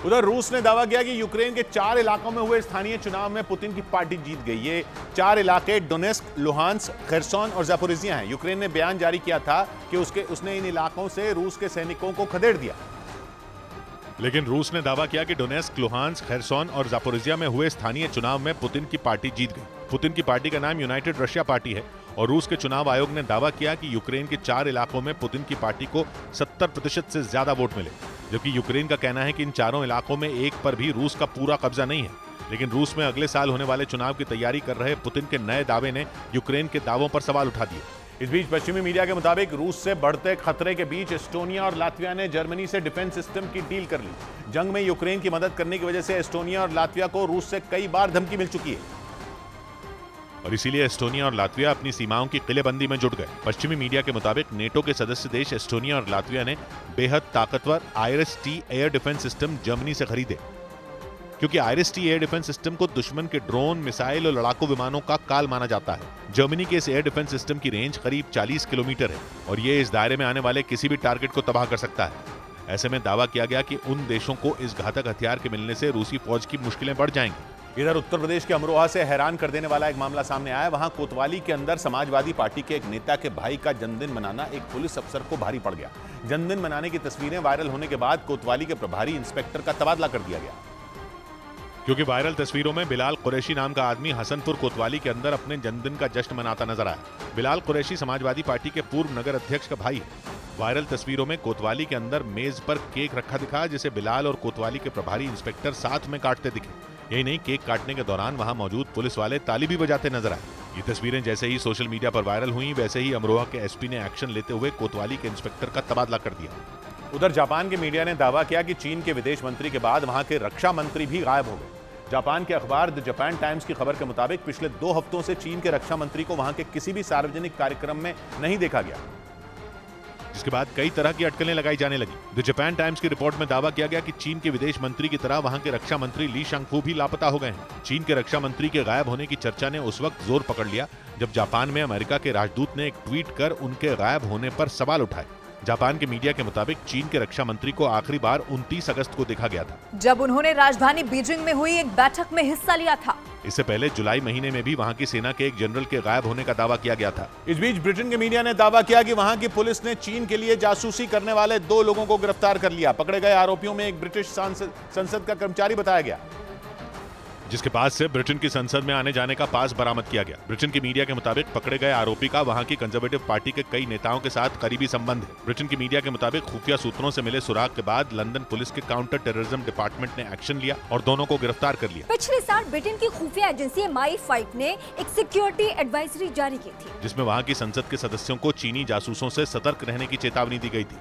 उधर रूस ने दावा किया कि यूक्रेन के 4 इलाकों में हुए स्थानीय चुनाव में पुतिन की पार्टी जीत गई। ये 4 इलाके डोनेस्क, लुहांस्क, खेर्सोन और ज़ापोरिजिया हैं। यूक्रेन ने बयान जारी किया था कि उसने इन इलाकों से रूस के सैनिकों को खदेड़ दिया। लेकिन रूस ने दावा किया कि डोनेस्क, लुहांस्क, खेर्सोन और ज़ापोरिजिया में हुए स्थानीय चुनाव में पुतिन की पार्टी जीत गई। पुतिन की पार्टी का नाम यूनाइटेड रशिया पार्टी है और रूस के चुनाव आयोग ने दावा किया कि यूक्रेन के 4 इलाकों में पुतिन की पार्टी को 70% से ज्यादा वोट मिले, जबकि यूक्रेन का कहना है कि इन चारों इलाकों में एक पर भी रूस का पूरा कब्जा नहीं है। लेकिन रूस में अगले साल होने वाले चुनाव की तैयारी कर रहे पुतिन के नए दावे ने यूक्रेन के दावों पर सवाल उठा दिए। इस बीच पश्चिमी मीडिया के मुताबिक रूस से बढ़ते खतरे के बीच एस्टोनिया और लातविया ने जर्मनी से डिफेंस सिस्टम की डील कर ली। जंग में यूक्रेन की मदद करने की वजह से एस्टोनिया और लातविया को रूस से कई बार धमकी मिल चुकी है और इसीलिए एस्टोनिया और लातविया अपनी सीमाओं की किलेबंदी में जुट गए। पश्चिमी मीडिया के मुताबिक नेटो के सदस्य देश एस्टोनिया और लातविया ने बेहद ताकतवर IRIS-T air defence system Germany से खरीदे, क्योंकि IRIS-T एयर डिफेंस सिस्टम को दुश्मन के ड्रोन, मिसाइल और लड़ाकू विमानों का काल माना जाता है। जर्मनी के इस एयर डिफेंस सिस्टम की रेंज करीब 40 किलोमीटर है और ये इस दायरे में आने वाले किसी भी टारगेट को तबाह कर सकता है। ऐसे में दावा किया गया कि उन देशों को इस घातक हथियार के मिलने से रूसी फौज की मुश्किलें बढ़ जाएंगी। इधर उत्तर प्रदेश के अमरोहा से हैरान कर देने वाला एक मामला सामने आया। वहां कोतवाली के अंदर समाजवादी पार्टी के एक नेता के भाई का जन्मदिन मनाना एक पुलिस अफसर को भारी पड़ गया। जन्मदिन मनाने की तस्वीरें वायरल होने के बाद कोतवाली के प्रभारी इंस्पेक्टर का तबादला कर दिया गया, क्योंकि वायरल तस्वीरों में बिलाल कुरैशी नाम का आदमी हसनपुर कोतवाली के अंदर अपने जन्मदिन का जश्न मनाता नजर आया। बिलाल कुरैशी समाजवादी पार्टी के पूर्व नगर अध्यक्ष का भाई है। वायरल तस्वीरों में कोतवाली के अंदर मेज पर केक रखा दिखा, जिसे बिलाल और कोतवाली के प्रभारी इंस्पेक्टर साथ में काटते दिखे। यही नहीं, केक काटने के दौरान वहां मौजूद पुलिस वाले ताली भी बजाते नजर आए। ये तस्वीरें जैसे ही सोशल मीडिया पर वायरल हुई, वैसे ही अमरोहा के एसपी ने एक्शन लेते हुए कोतवाली के इंस्पेक्टर का तबादला कर दिया। उधर जापान के मीडिया ने दावा किया कि चीन के विदेश मंत्री के बाद वहां के रक्षा मंत्री भी गायब हो गए। जापान के अखबार द जापान टाइम्स की खबर के मुताबिक पिछले 2 हफ्तों से चीन के रक्षा मंत्री को वहां के किसी भी सार्वजनिक कार्यक्रम में नहीं देखा गया, जिसके बाद कई तरह की अटकलें लगाई जाने लगी। द जापान टाइम्स की रिपोर्ट में दावा किया गया कि चीन के विदेश मंत्री की तरह वहां के रक्षा मंत्री ली शांगफू भी लापता हो गए हैं। चीन के रक्षा मंत्री के गायब होने की चर्चा ने उस वक्त जोर पकड़ लिया जब जापान में अमेरिका के राजदूत ने एक ट्वीट कर उनके गायब होने पर सवाल उठाए। जापान के मीडिया के मुताबिक चीन के रक्षा मंत्री को आखिरी बार 29 अगस्त को देखा गया था, जब उन्होंने राजधानी बीजिंग में हुई एक बैठक में हिस्सा लिया था। इससे पहले जुलाई महीने में भी वहां की सेना के एक जनरल के गायब होने का दावा किया गया था। इस बीच ब्रिटेन के मीडिया ने दावा किया कि वहां की पुलिस ने चीन के लिए जासूसी करने वाले 2 लोगों को गिरफ्तार कर लिया। पकड़े गए आरोपियों में एक ब्रिटिश संसद का कर्मचारी बताया गया, जिसके पास से ब्रिटेन की संसद में आने जाने का पास बरामद किया गया। ब्रिटेन की मीडिया के मुताबिक पकड़े गए आरोपी का वहां की कंजर्वेटिव पार्टी के कई नेताओं के साथ करीबी संबंध है। ब्रिटेन की मीडिया के मुताबिक खुफिया सूत्रों से मिले सुराग के बाद लंदन पुलिस के काउंटर टेररिज्म डिपार्टमेंट ने एक्शन लिया और दोनों को गिरफ्तार कर लिया। पिछले साल ब्रिटेन की खुफिया एजेंसी MI5 ने एक सिक्योरिटी एडवाइजरी जारी की थी, जिसमें वहां की संसद के सदस्यों को चीनी जासूसों से सतर्क रहने की चेतावनी दी गई थी।